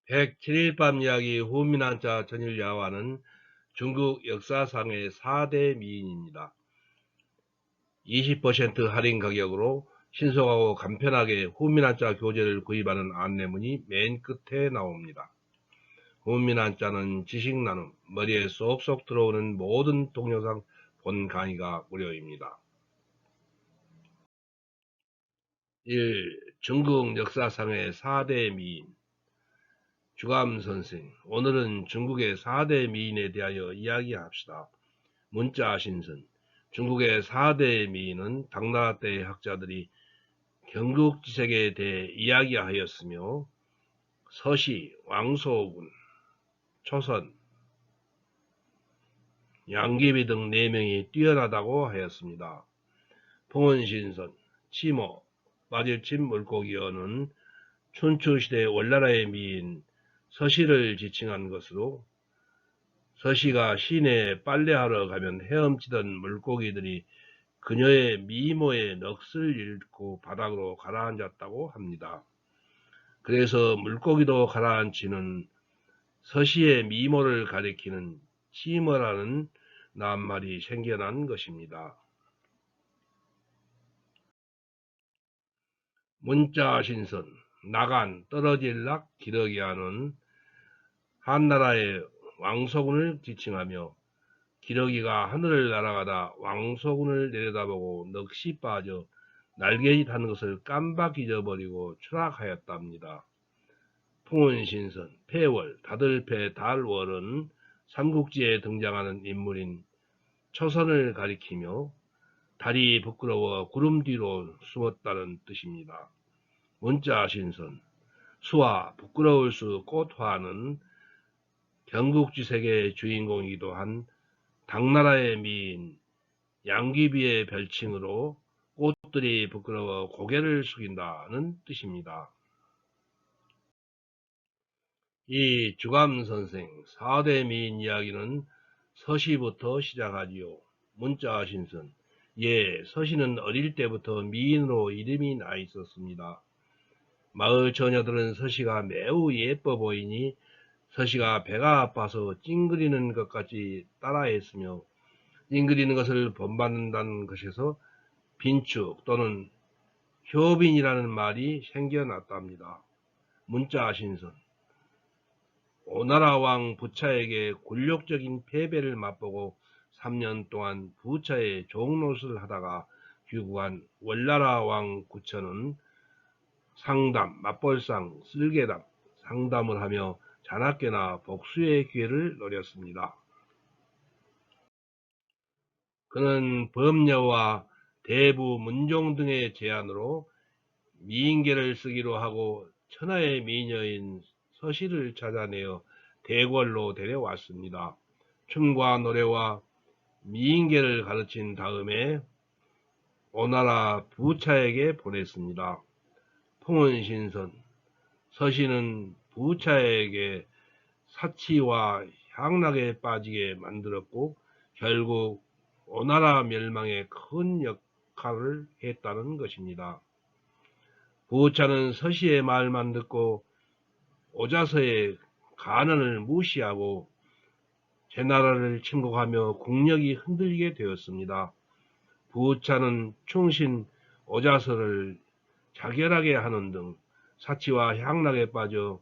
107일 밤 이야기 후미난자 전일야화는 중국 역사상의 4대 미인입니다. 20% 할인 가격으로 신속하고 간편하게 후미난자 교재를 구입하는 안내문이 맨 끝에 나옵니다. 후미난자는 지식 나눔, 머리에 쏙쏙 들어오는 모든 동영상 본 강의가 무료입니다. 1. 중국 역사상의 4대 미인. 주감선생, 오늘은 중국의 4대 미인에 대하여 이야기합시다. 문자신선, 중국의 4대 미인은 당나라 때의 학자들이 경국지색에 대해 이야기하였으며 서시, 왕소군, 초선, 양귀비 등 4명이 뛰어나다고 하였습니다. 봉헌신선, 치모, 빠질친 물고기어는 춘추시대 원나라의 미인 서시를 지칭한 것으로 서시가 시내에 빨래하러 가면 헤엄치던 물고기들이 그녀의 미모에 넋을 잃고 바닥으로 가라앉았다고 합니다. 그래서 물고기도 가라앉히는 서시의 미모를 가리키는 치머라는 낱말이 생겨난 것입니다. 문자신선, 나간, 떨어질락, 기러기하는 한나라의 왕소군을 지칭하며 기러기가 하늘을 날아가다 왕소군을 내려다보고 넋이 빠져 날개짓 하는 것을 깜박 잊어버리고 추락하였답니다. 풍운신선, 폐월, 다들패, 달월은 삼국지에 등장하는 인물인 초선을 가리키며 달이 부끄러워 구름 뒤로 숨었다는 뜻입니다. 문자신선, 수화, 부끄러울 수 꽃화는 경국지색의 주인공이기도 한 당나라의 미인 양귀비의 별칭으로 꽃들이 부끄러워 고개를 숙인다는 뜻입니다. 이 주감선생 4대 미인 이야기는 서시부터 시작하지요. 문자신선, 예, 서시는 어릴 때부터 미인으로 이름이 나 있었습니다. 마을 처녀들은 서시가 매우 예뻐 보이니 서시가 배가 아파서 찡그리는 것까지 따라했으며 찡그리는 것을 본받는다는 것에서 빈축 또는 효빈이라는 말이 생겨났답니다. 문자신선, 오나라 왕 부차에게 굴욕적인 패배를 맛보고 3년 동안 부차의 종노릇을 하다가 귀국한 월나라 왕 구천은 상담, 맞벌상, 쓸개담, 상담을 하며 자나깨나 복수의 기회를 노렸습니다. 그는 범녀와 대부, 문종 등의 제안으로 미인계를 쓰기로 하고 천하의 미녀인 서시를 찾아내어 대궐로 데려왔습니다. 춤과 노래와 미인계를 가르친 다음에 오나라 부차에게 보냈습니다. 풍운신선, 서시는 부차에게 사치와 향락에 빠지게 만들었고 결국 오나라 멸망에 큰 역할을 했다는 것입니다. 부차는 서시의 말만 듣고 오자서의 간언을 무시하고 제나라를 침공하며 국력이 흔들리게 되었습니다. 부차는 충신 오자서를 자결하게 하는 등 사치와 향락에 빠져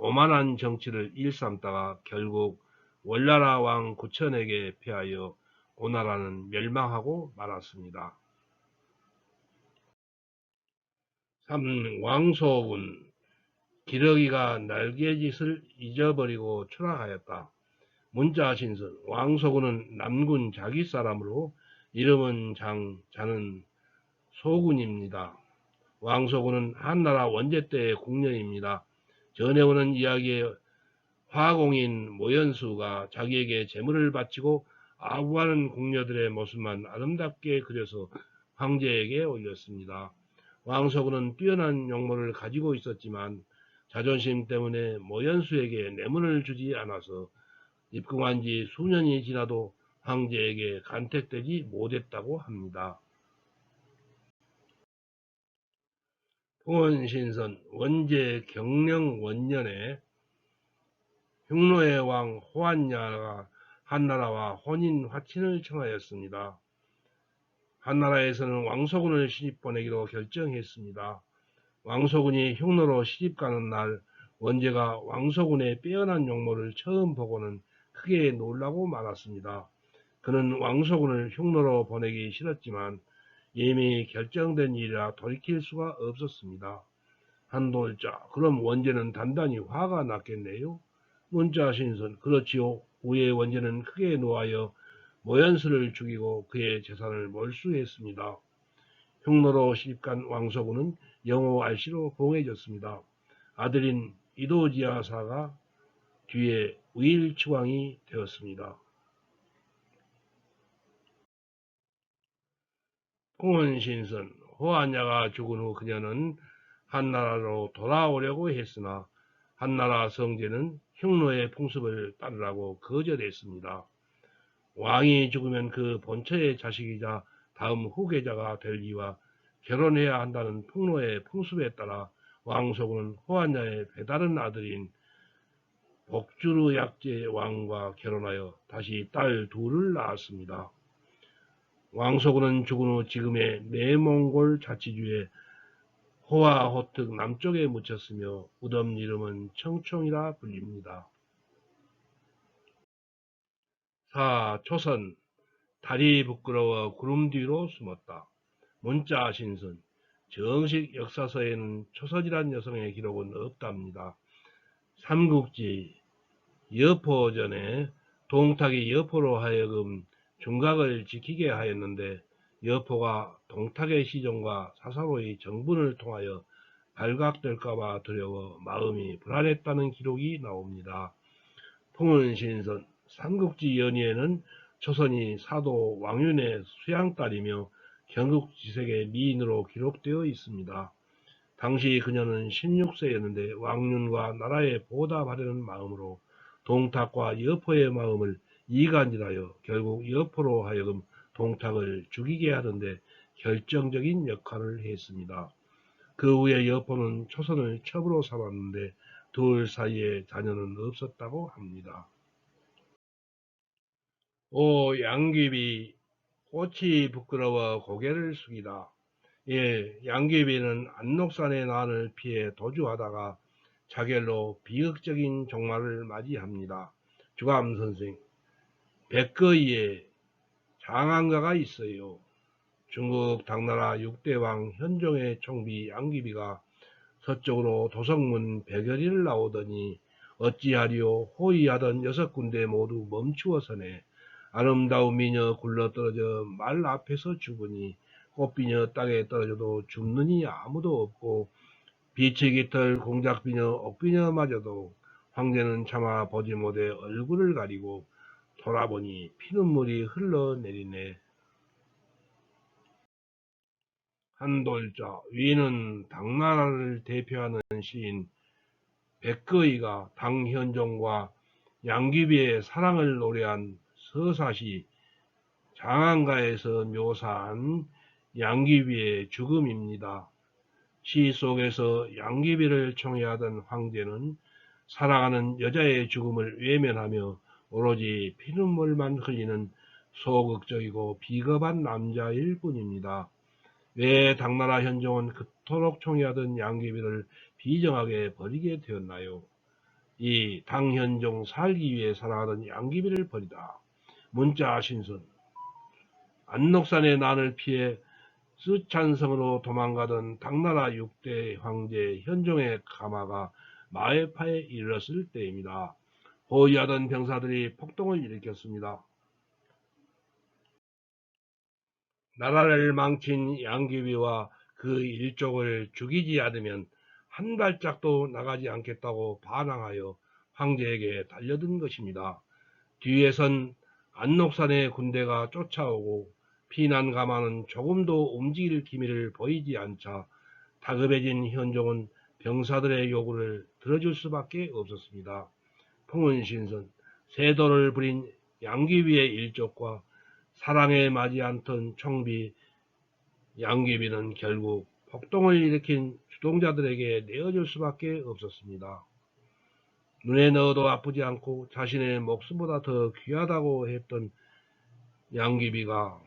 오만한 정치를 일삼다가 결국 월나라 왕 구천에게 패하여 오나라는 멸망하고 말았습니다. 3. 왕소군, 기러기가 날개짓을 잊어버리고 추락하였다. 문자신선, 왕소군은 남군 자기 사람으로 이름은 자는 소군입니다. 왕소군은 한나라 원제 때의 궁녀입니다. 전에 오는 이야기의 화공인 모연수가 자기에게 재물을 바치고 아부하는 궁녀들의 모습만 아름답게 그려서 황제에게 올렸습니다. 왕소군은 뛰어난 용모를 가지고 있었지만 자존심 때문에 모연수에게 뇌물을 주지 않아서 입궁한 지 수년이 지나도 황제에게 간택되지 못했다고 합니다. 풍원신선, 원제 경령 원년에 흉노의 왕 호한야가 한나라와 혼인 화친을 청하였습니다. 한나라에서는 왕소군을 시집보내기로 결정했습니다. 왕소군이 흉노로 시집가는 날 원제가 왕소군의 빼어난 용모를 처음 보고는 크게 놀라고 말았습니다. 그는 왕소군을 흉노로 보내기 싫었지만 이미 결정된 일이라 돌이킬 수가 없었습니다. 한돌자, 그럼 원제는 단단히 화가 났겠네요. 문자 신선, 그렇지요. 후에 원제는 크게 노하여 모연수를 죽이고 그의 재산을 몰수했습니다. 흉노로 시집간 왕소군은 영호 알씨로 봉해졌습니다. 아들인 이도지아사가 뒤에 우일치왕이 되었습니다. 풍원신선, 호한야가 죽은 후 그녀는 한나라로 돌아오려고 했으나 한나라 성제는 흉노의 풍습을 따르라고 거절했습니다. 왕이 죽으면 그 본처의 자식이자 다음 후계자가 될 이와 결혼해야 한다는 풍노의 풍습에 따라 왕소군은 호한야의 배다른 아들인 복주르 약제 왕과 결혼하여 다시 딸 둘을 낳았습니다. 왕소군은 죽은 후 지금의 내몽골 자치주의 호화호특 남쪽에 묻혔으며 무덤 이름은 청총이라 불립니다. 4. 초선, 달이 부끄러워 구름 뒤로 숨었다. 문자 신선, 정식 역사서에는 초선이란 여성의 기록은 없답니다. 삼국지 여포전에 동탁이 여포로 하여금 중각을 지키게 하였는데 여포가 동탁의 시종과 사사로이 정분을 통하여 발각될까봐 두려워 마음이 불안했다는 기록이 나옵니다. 풍은신선, 삼국지 연의에는 초선이 사도 왕윤의 수양딸이며 경국지색의 미인으로 기록되어 있습니다. 당시 그녀는 16세였는데 왕윤과 나라에 보답하려는 마음으로 동탁과 여포의 마음을 이간질하여 결국 여포로 하여금 동탁을 죽이게 하는데 결정적인 역할을 했습니다. 그 후에 여포는 초선을 첩으로 삼았는데 둘 사이에 자녀는 없었다고 합니다. 5. 양귀비, 꽃이 부끄러워 고개를 숙이다. 예, 양귀비는 안록산의 난을 피해 도주하다가 자결로 비극적인 종말을 맞이합니다. 주감선생, 백거이에 장안가가 있어요. 중국 당나라 6대왕 현종의 총비 양귀비가 서쪽으로 도성문 백여리를 나오더니 어찌하리요 호위하던 6군데 모두 멈추어서네. 아름다운 미녀 굴러떨어져 말 앞에서 죽으니 꽃비녀 땅에 떨어져도 죽느니 아무도 없고 빛의 깃털 공작비녀 옥비녀마저도 황제는 차마 보지 못해 얼굴을 가리고 돌아보니 피눈물이 흘러내리네. 한돌자, 위는 당나라를 대표하는 시인 백거이가 당현종과 양귀비의 사랑을 노래한 서사시 장안가에서 묘사한 양귀비의 죽음입니다. 시 속에서 양귀비를 총애하던 황제는 사랑하는 여자의 죽음을 외면하며 오로지 피눈물만 흘리는 소극적이고 비겁한 남자일 뿐입니다. 왜 당나라 현종은 그토록 총애하던 양귀비를 비정하게 버리게 되었나요? 이 당현종 살기 위해 사랑하던 양귀비를 버리다. 문자 신선, 안록산의 난을 피해 쓰촨성으로 도망가던 당나라 6대 황제 현종의 가마가 마해파에 이르렀을 때입니다. 호위하던 병사들이 폭동을 일으켰습니다. 나라를 망친 양귀비와 그 일족을 죽이지 않으면 한 발짝도 나가지 않겠다고 반항하여 황제에게 달려든 것입니다. 뒤에선 안록산의 군대가 쫓아오고 피난 가마는 조금도 움직일 기미를 보이지 않자 다급해진 현종은 병사들의 요구를 들어줄 수밖에 없었습니다. 풍은신선, 세도를 부린 양귀비의 일족과 사랑에 맞이 않던 총비 양귀비는 결국 폭동을 일으킨 주동자들에게 내어줄 수밖에 없었습니다. 눈에 넣어도 아프지 않고 자신의 목숨보다 더 귀하다고 했던 양귀비가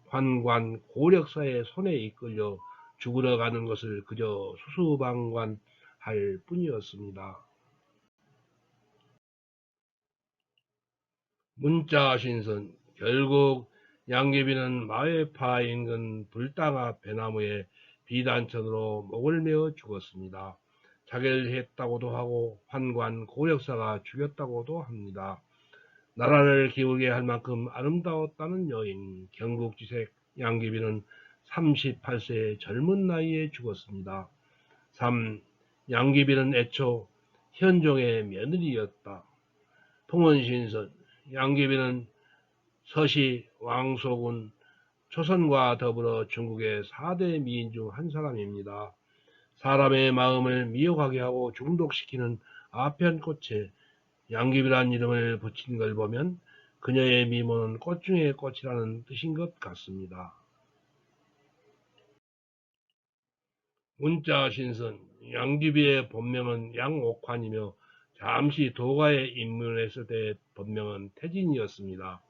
환관 고력사의 손에 이끌려 죽으러 가는 것을 그저 수수방관할 뿐이었습니다. 문자신선 결국 양귀비는 마회파 인근 불당 앞 배나무에 비단천으로 목을 메어 죽었습니다. 자결했다고도 하고 환관 고력사가 죽였다고도 합니다. 나라를 기울게 할 만큼 아름다웠다는 여인 경국지색 양귀비는 38세의 젊은 나이에 죽었습니다. 3. 양귀비는 애초 현종의 며느리였다. 통원신선 양귀비는 서시 왕소군 초선과 더불어 중국의 4대 미인 중 한 사람입니다. 사람의 마음을 미혹하게 하고 중독시키는 아편꽃에 양귀비란 이름을 붙인 걸 보면 그녀의 미모는 꽃 중의 꽃이라는 뜻인 것 같습니다. 문자 신선 양귀비의 본명은 양옥환이며 잠시 도가에 입문했을 때의 본명은 태진이었습니다.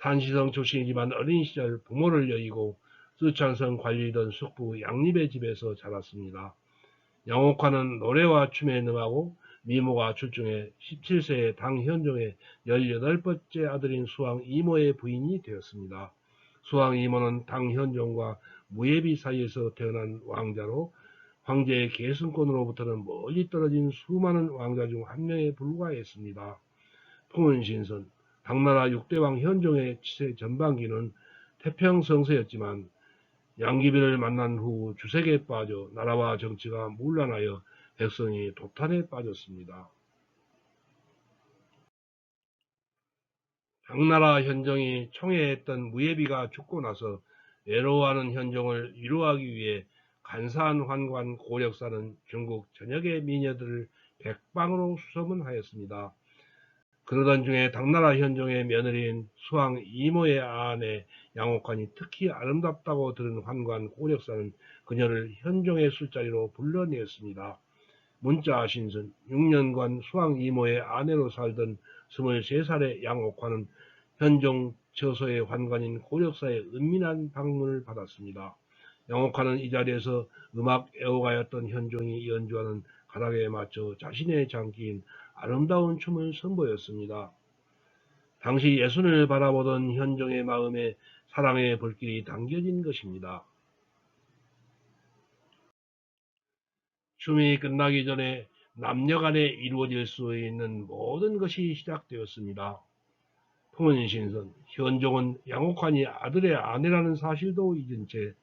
산시성 출신이지만 어린 시절 부모를 여의고 쓰촨성 관리던 숙부 양립의 집에서 자랐습니다. 양옥환은 노래와 춤에 능하고 미모가 출중해 17세에 당 현종의 18번째 아들인 수왕 이모의 부인이 되었습니다. 수왕 이모는 당 현종과 무예비 사이에서 태어난 왕자로 황제의 계승권으로부터는 멀리 떨어진 수많은 왕자 중 한 명에 불과했습니다. 풍은신선 당나라 6대왕 현종의 치세 전반기는 태평성세였지만 양귀비를 만난 후 주색에 빠져 나라와 정치가 문란하여 백성이 도탄에 빠졌습니다. 당나라 현종이 총애했던 무예비가 죽고 나서 외로워하는 현종을 위로하기 위해 간사한 환관 고력사는 중국 전역의 미녀들을 백방으로 수소문하였습니다. 그러던 중에 당나라 현종의 며느리인 수왕 이모의 아내 양옥환이 특히 아름답다고 들은 환관 고력사는 그녀를 현종의 술자리로 불러내었습니다. 문자 신선 6년간 수왕 이모의 아내로 살던 23살의 양옥환은 현종 처소의 환관인 고력사의 은밀한 방문을 받았습니다. 양옥환은 이 자리에서 음악 애호가였던 현종이 연주하는 가락에 맞춰 자신의 장기인 아름다운 춤을 선보였습니다. 당시 예순을 바라보던 현종의 마음에 사랑의 불길이 당겨진 것입니다. 춤이 끝나기 전에 남녀간에 이루어질 수 있는 모든 것이 시작되었습니다. 풍은신선 현종은 양옥환이 아들의 아내라는 사실도 잊은 채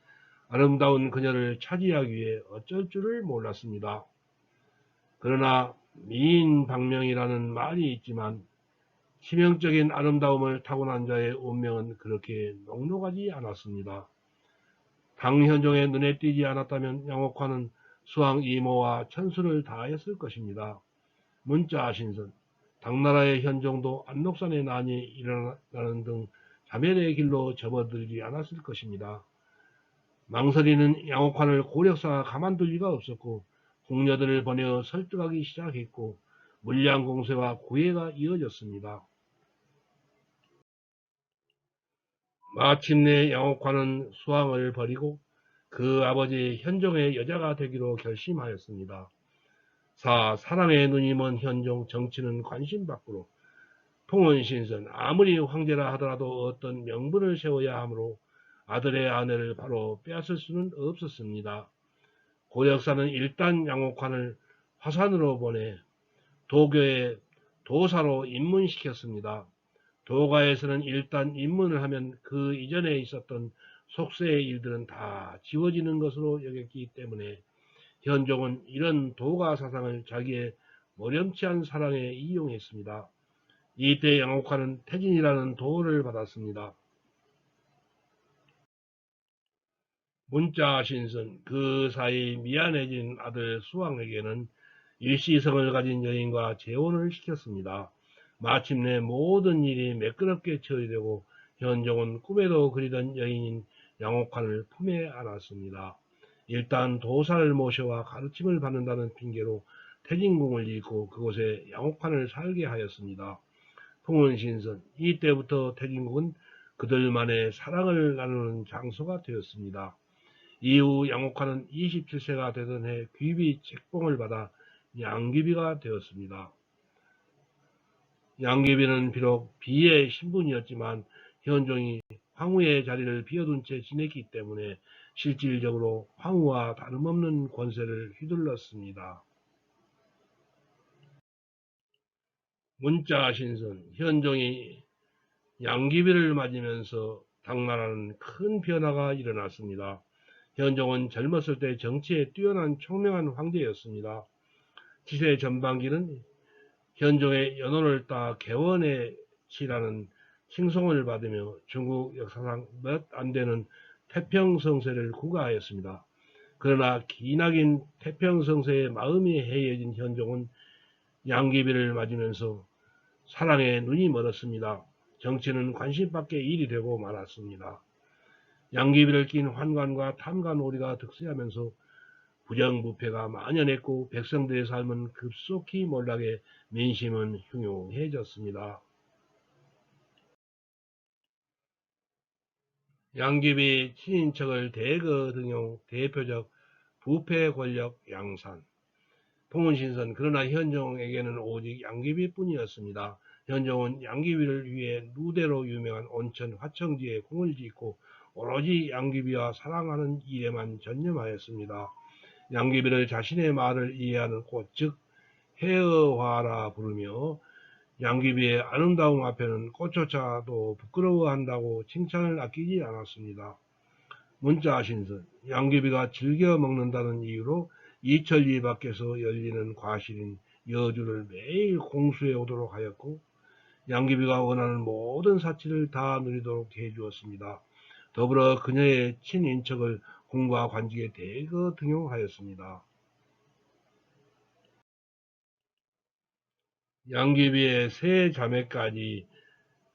아름다운 그녀를 차지하기 위해 어쩔 줄을 몰랐습니다. 그러나 미인방명이라는 말이 있지만 치명적인 아름다움을 타고난 자의 운명은 그렇게 녹록하지 않았습니다. 당현종의 눈에 띄지 않았다면 양옥환은 수왕 이모와 천수를 다했을 것입니다. 문자 신선 당나라의 현종도 안록산의 난이 일어나는 등 자멸의 길로 접어들지 않았을 것입니다. 망설이는 양옥환을 고력사가 가만둘 리가 없었고 궁녀들을 보내어 설득하기 시작했고 물량 공세와 구애가 이어졌습니다. 마침내 양옥환은 수왕을 버리고 그 아버지 현종의 여자가 되기로 결심하였습니다. 4. 사랑의 눈이 먼 현종 정치는 관심 밖으로 통원신선 아무리 황제라 하더라도 어떤 명분을 세워야 하므로 아들의 아내를 바로 빼앗을 수는 없었습니다. 고력사는 일단 양옥환을 화산으로 보내 도교의 도사로 입문시켰습니다. 도가에서는 일단 입문을 하면 그 이전에 있었던 속세의 일들은 다 지워지는 것으로 여겼기 때문에 현종은 이런 도가 사상을 자기의 모렴치한 사랑에 이용했습니다. 이때 양옥환은 태진이라는 도를 받았습니다. 문자 신선 그 사이 미안해진 아들 수왕에게는 일시성을 가진 여인과 재혼을 시켰습니다. 마침내 모든 일이 매끄럽게 처리되고 현종은 꿈에도 그리던 여인인 양옥환을 품에 안았습니다. 일단 도사를 모셔와 가르침을 받는다는 핑계로 태진궁을 짓고 그곳에 양옥환을 살게 하였습니다. 풍운신선, 이때부터 태진궁은 그들만의 사랑을 나누는 장소가 되었습니다. 이후 양옥환은 27세가 되던 해 귀비 책봉을 받아 양귀비가 되었습니다. 양귀비는 비록 비의 신분이었지만 현종이 황후의 자리를 비워둔 채 지냈기 때문에 실질적으로 황후와 다름없는 권세를 휘둘렀습니다. 문자신선, 현종이 양귀비를 맞으면서 당나라는 큰 변화가 일어났습니다. 현종은 젊었을 때 정치에 뛰어난 총명한 황제였습니다. 치세 전반기는 현종의 연호를 따 개원의 치라는 칭송을 받으며 중국 역사상 몇 안 되는 태평성세를 구가하였습니다. 그러나 기나긴 태평성세의 마음이 해이해진 현종은 양귀비를 맞으면서 사랑에 눈이 멀었습니다. 정치는 관심 밖의 일이 되고 말았습니다. 양귀비를 낀 환관과 탐관오리가 득세하면서 부정부패가 만연했고 백성들의 삶은 급속히 몰락해 민심은 흉흉해졌습니다. 양귀비 친인척을 대거 등용 대표적 부패 권력 양산. 풍운신선, 그러나 현종에게는 오직 양귀비뿐이었습니다. 현종은 양귀비를 위해 누대로 유명한 온천 화청지에 궁을 짓고 오로지 양귀비와 사랑하는 일에만 전념하였습니다. 양귀비를 자신의 말을 이해하는 꽃, 즉 해어화라 부르며 양귀비의 아름다움 앞에는 꽃조차도 부끄러워한다고 칭찬을 아끼지 않았습니다. 문자신선, 양귀비가 즐겨 먹는다는 이유로 이천리 밖에서 열리는 과실인 여주를 매일 공수해 오도록 하였고 양귀비가 원하는 모든 사치를 다 누리도록 해주었습니다. 더불어 그녀의 친인척을 궁과 관직에 대거 등용하였습니다. 양귀비의 세 자매까지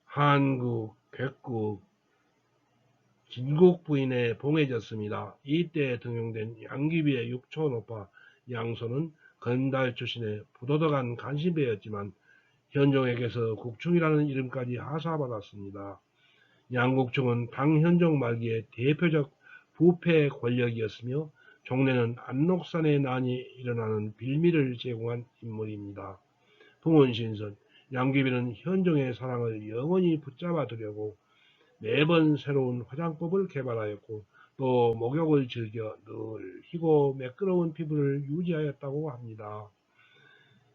한국, 객국, 진국 부인에 봉해졌습니다. 이때 등용된 양귀비의 육촌오빠 양소는 건달 출신의 부도덕한 간신배였지만 현종에게서 국충이라는 이름까지 하사받았습니다. 양국충은 당현종 말기에 대표적 부패 권력이었으며 종래는 안록산의 난이 일어나는 빌미를 제공한 인물입니다. 동원신선, 양귀비는 현종의 사랑을 영원히 붙잡아 두려고 매번 새로운 화장법을 개발하였고 또 목욕을 즐겨 늘 희고 매끄러운 피부를 유지하였다고 합니다.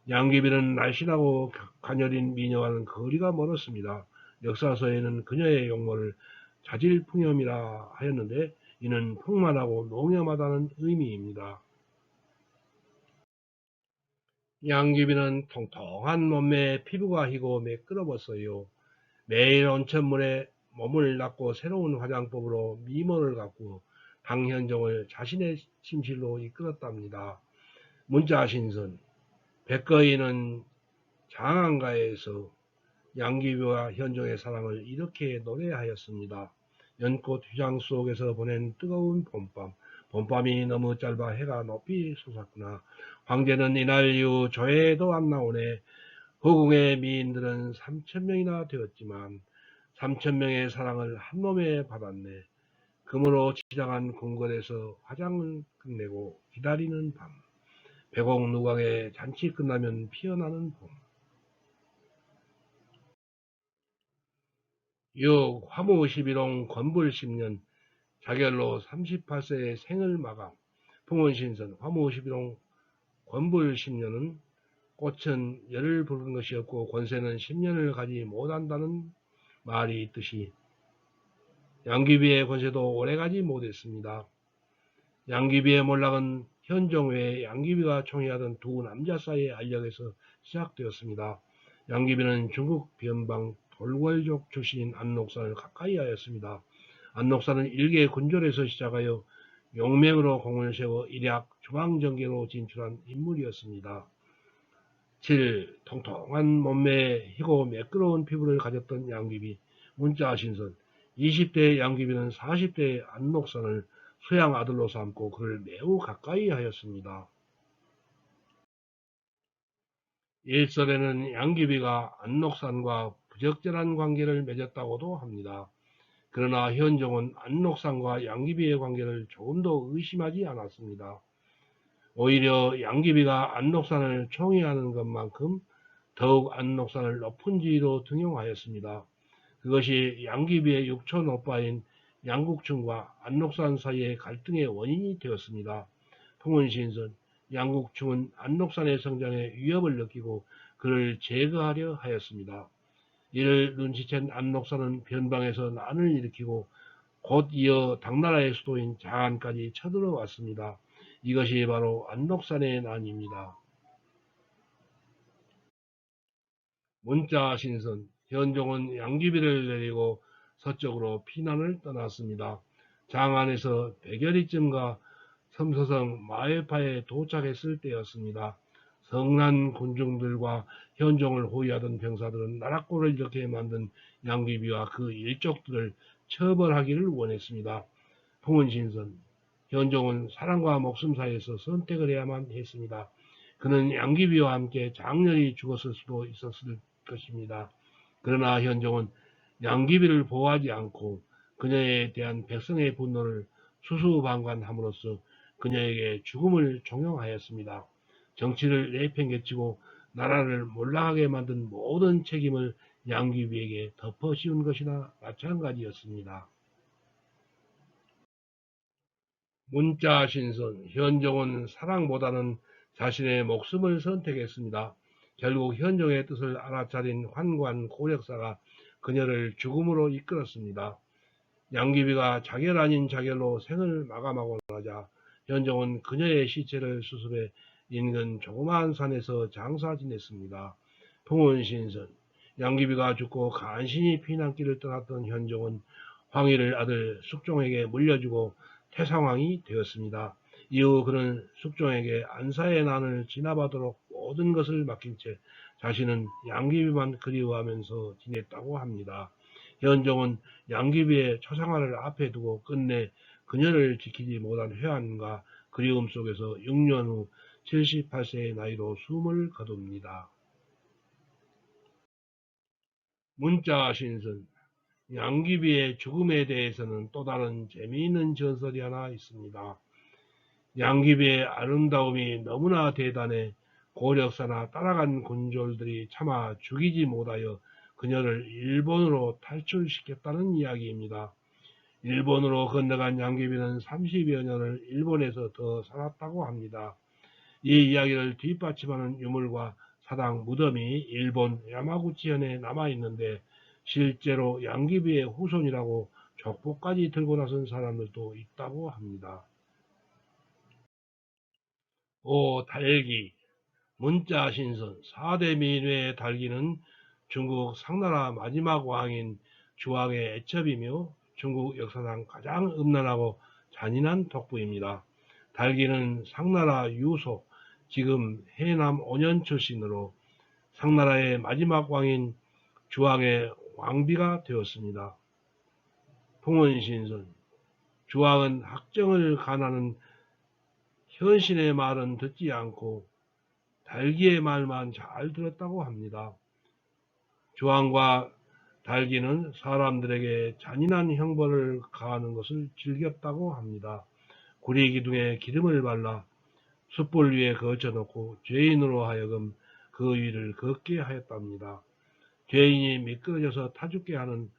양귀비는 날씬하고 가녀린 미녀와는 거리가 멀었습니다. 역사서에는 그녀의 용모를 자질풍염이라 하였는데 이는 풍만하고 농염하다는 의미입니다. 양귀비는 통통한 몸매에 피부가 희고 매끄러웠어요. 매일 온천물에 몸을 닦고 새로운 화장법으로 미모를 가꾸어 당현종을 자신의 침실로 이끌었답니다. 문자신선, 백거인은 장안가에서 양귀비와 현종의 사랑을 이렇게 노래하였습니다. 연꽃 휘장 속에서 보낸 뜨거운 봄밤, 봄밤이 너무 짧아 해가 높이 솟았구나. 황제는 이날 이후 조회도 안 나오네. 후궁의 미인들은 3,000명이나 되었지만 3,000명의 사랑을 한 몸에 받았네. 금으로 치장한 궁궐에서 화장을 끝내고 기다리는 밤. 백옥누각의 잔치 끝나면 피어나는 봄. 6. 화무 11홍 권불 10년 자결로 38세의 생을 마감. 풍운신선 화무 11홍 권불 10년은 꽃은 열을 부르는 것이었고 권세는 10년을 가지 못한다는 말이 있듯이 양귀비의 권세도 오래가지 못했습니다. 양귀비의 몰락은 현종 외에 양귀비가 총애하던 두 남자 사이의 알력에서 시작되었습니다. 양귀비는 중국 변방 돌궐족 출신인 안록산을 가까이 하였습니다. 안록산은 일개 군졸에서 시작하여 용맹으로 공을 세워 일약 주방정계로 진출한 인물이었습니다. 7. 통통한 몸매에 희고 매끄러운 피부를 가졌던 양귀비. 문자신선 20대의 양귀비는 40대의 안록산을 수양 아들로 삼고 그를 매우 가까이 하였습니다. 일설에는 양귀비가 안록산과 부적절한 관계를 맺었다고도 합니다. 그러나 현종은 안록산과 양귀비의 관계를 조금도 의심하지 않았습니다. 오히려 양귀비가 안록산을 총애하는 것만큼 더욱 안록산을 높은 지위로 등용하였습니다. 그것이 양귀비의 육촌 오빠인 양국충과 안록산 사이의 갈등의 원인이 되었습니다. 풍운신선, 양국충은 안록산의 성장에 위협을 느끼고 그를 제거하려 하였습니다. 이를 눈치챈 안록산은 변방에서 난을 일으키고 곧 이어 당나라의 수도인 장안까지 쳐들어왔습니다. 이것이 바로 안록산의 난입니다. 문자신선, 현종은 양귀비를 내리고 서쪽으로 피난을 떠났습니다. 장안에서 백여리쯤가 섬서성 마회파에 도착했을 때였습니다. 성난 군중들과 현종을 호위하던 병사들은 나락골을 이렇게 만든 양귀비와 그 일족들을 처벌하기를 원했습니다. 풍운신선, 현종은 사랑과 목숨 사이에서 선택을 해야만 했습니다. 그는 양귀비와 함께 장렬히 죽었을 수도 있었을 것입니다. 그러나 현종은 양귀비를 보호하지 않고 그녀에 대한 백성의 분노를 수수방관함으로써 그녀에게 죽음을 종용하였습니다. 정치를 내팽개치고 나라를 몰락하게 만든 모든 책임을 양귀비에게 덮어씌운 것이나 마찬가지였습니다. 문자신선, 현종은 사랑보다는 자신의 목숨을 선택했습니다. 결국 현종의 뜻을 알아차린 환관 고력사가 그녀를 죽음으로 이끌었습니다. 양귀비가 자결 아닌 자결로 생을 마감하고 나자 현종은 그녀의 시체를 수습해 인근 조그마한 산에서 장사 지냈습니다. 풍운신선, 양귀비가 죽고 간신히 피난길을 떠났던 현종은 황희를 아들 숙종에게 물려주고 태상왕이 되었습니다. 이후 그는 숙종에게 안사의 난을 지나가도록 모든 것을 맡긴 채 자신은 양귀비만 그리워하면서 지냈다고 합니다. 현종은 양귀비의 초상화를 앞에 두고 끝내 그녀를 지키지 못한 회한과 그리움 속에서 6년 후 78세의 나이로 숨을 거둡니다. 문자신선, 양귀비의 죽음에 대해서는 또 다른 재미있는 전설이 하나 있습니다. 양귀비의 아름다움이 너무나 대단해 고력사나 따라간 군졸들이 차마 죽이지 못하여 그녀를 일본으로 탈출시켰다는 이야기입니다. 일본으로 건너간 양귀비는 30여 년을 일본에서 더 살았다고 합니다. 이 이야기를 뒷받침하는 유물과 사당 무덤이 일본 야마구치현에 남아있는데 실제로 양귀비의 후손이라고 족보까지 들고 나선 사람들도 있다고 합니다. 달기, 문자신선, 4대 민회의 달기는 중국 상나라 마지막 왕인 주왕의 애첩이며 중국 역사상 가장 음란하고 잔인한 독부입니다. 달기는 상나라 유소, 지금 해남 온현 출신으로 상나라의 마지막 왕인 주왕의 왕비가 되었습니다. 풍원신선, 주왕은 학정을 간하는 현신의 말은 듣지 않고 달기의 말만 잘 들었다고 합니다. 주왕과 달기는 사람들에게 잔인한 형벌을 가하는 것을 즐겼다고 합니다. 구리 기둥에 기름을 발라 숯불 위에 거쳐놓고 죄인으로 하여금 그 위를 걷게 하였답니다. 죄인이 미끄러져서 타죽게 하는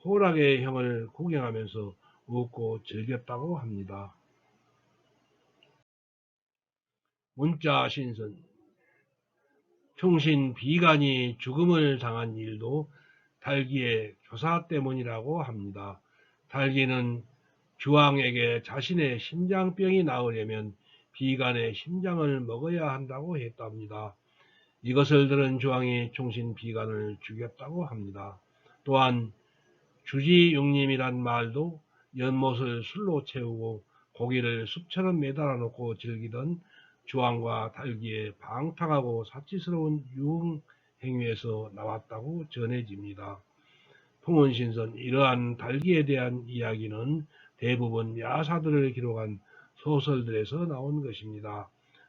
호락의 형을 구경하면서 웃고 즐겼다고 합니다. 문자신선, 충신 비간이 죽음을 당한 일도 달기의 교사 때문이라고 합니다. 달기는 주왕에게 자신의 심장병이 나으려면 비간의 심장을 먹어야 한다고 했답니다. 이것을 들은 주왕이 충신 비간을 죽였다고 합니다. 또한 주지육림이란 말도 연못을 술로 채우고 고기를 숲처럼 매달아 놓고 즐기던 주왕과 달기의 방탕하고 사치스러운 유흥 행위에서 나왔다고 전해집니다. 풍운신선, 이러한 달기에 대한 이야기는 대부분 야사들을 기록한 소설들에서 나온 것입니다.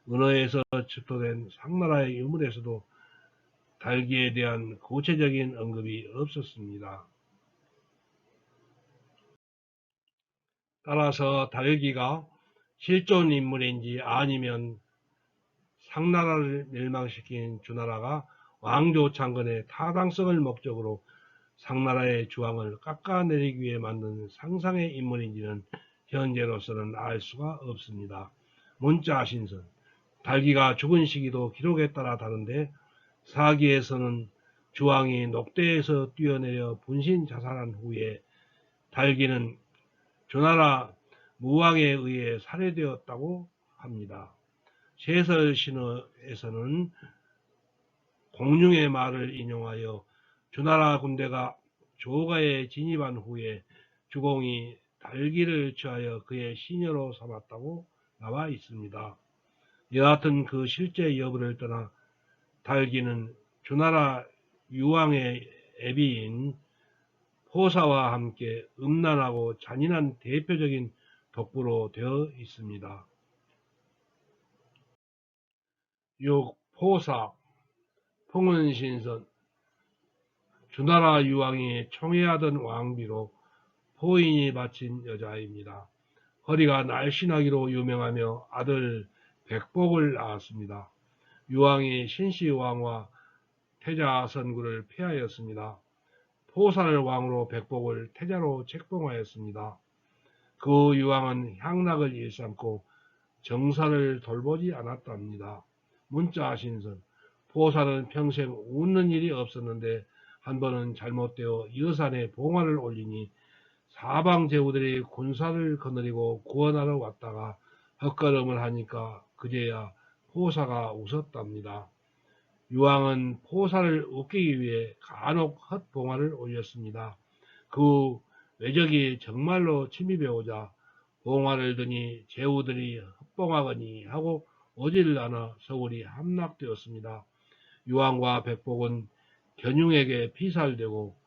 은어에서 집토된 상나라의 유물에서도 달기에 대한 구체적인 언급이 없었습니다. 따라서 달기가 실존 인물인지 아니면 상나라를 멸망시킨 주나라가 왕조 창건의 타당성을 목적으로 상나라의 주왕을 깎아내리기 위해 만든 상상의 인물인지는 현재로서는 알 수가 없습니다. 문자 신선 달기가 죽은 시기도 기록에 따라 다른데 사기에서는 주왕이 녹대에서 뛰어내려 분신 자살한 후에 달기는 주나라 무왕에 의해 살해되었다고 합니다. 세설신어에서는 공룡의 말을 인용하여 주나라 군대가 조가에 진입한 후에 주공이 달기를 취하여 그의 시녀로 삼았다고 나와 있습니다. 여하튼 그 실제 여부를 떠나 달기는 주나라 유왕의 애비인 포사와 함께 음란하고 잔인한 대표적인 덕부로 되어 있습니다. 6. 포사 풍은신선 주나라 유왕이 총애하던 왕비로 포인이 바친 여자입니다. 허리가 날씬하기로 유명하며 아들 백복을 낳았습니다. 유왕이 신시왕과 태자선구를 폐하였습니다. 포사를 왕으로 백복을 태자로 책봉하였습니다. 그 유왕은 향락을 일삼고 정사를 돌보지 않았답니다. 문자 신선 포사는 평생 웃는 일이 없었는데 한 번은 잘못되어 여산에 봉화를 올리니 사방 제후들이 군사를 거느리고 구원하러 왔다가 헛걸음을 하니까 그제야 포사가 웃었답니다. 유왕은 포사를 웃기기 위해 간혹 헛봉화를 올렸습니다. 그 외적이 정말로 침입해 오자 봉화를 드니 제후들이 헛봉하거니 하고 오지를 않아 서울이 함락되었습니다. 유왕과 백복은 견융에게 피살되고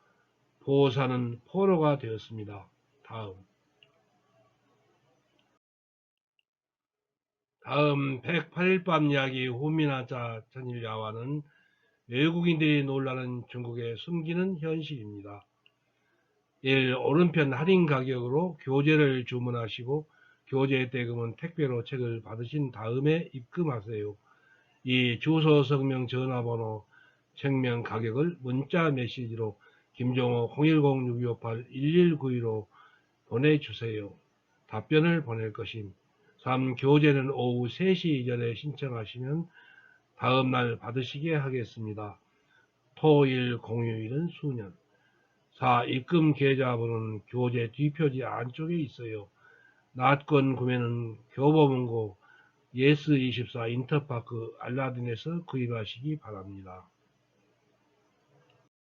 포사는 포로가 되었습니다. 다음 108일 밤 이야기 후미나자 천일야화는 외국인들이 놀라는 중국의 숨기는 현실입니다. 1. 오른편 할인 가격으로 교재를 주문하시고 교재 대금은 택배로 책을 받으신 다음에 입금하세요. 2. 주소, 성명, 전화번호, 책명 가격을 문자 메시지로 김종호 010-6258-1192로 보내주세요. 답변을 보낼 것임. 3. 교재는 오후 3시 이전에 신청하시면 다음날 받으시게 하겠습니다. 토일 공휴일은 수년. 4. 입금 계좌번호는 교재 뒷표지 안쪽에 있어요. 낫건 구매는 교보문고 예스24 인터파크 알라딘에서 구입하시기 바랍니다.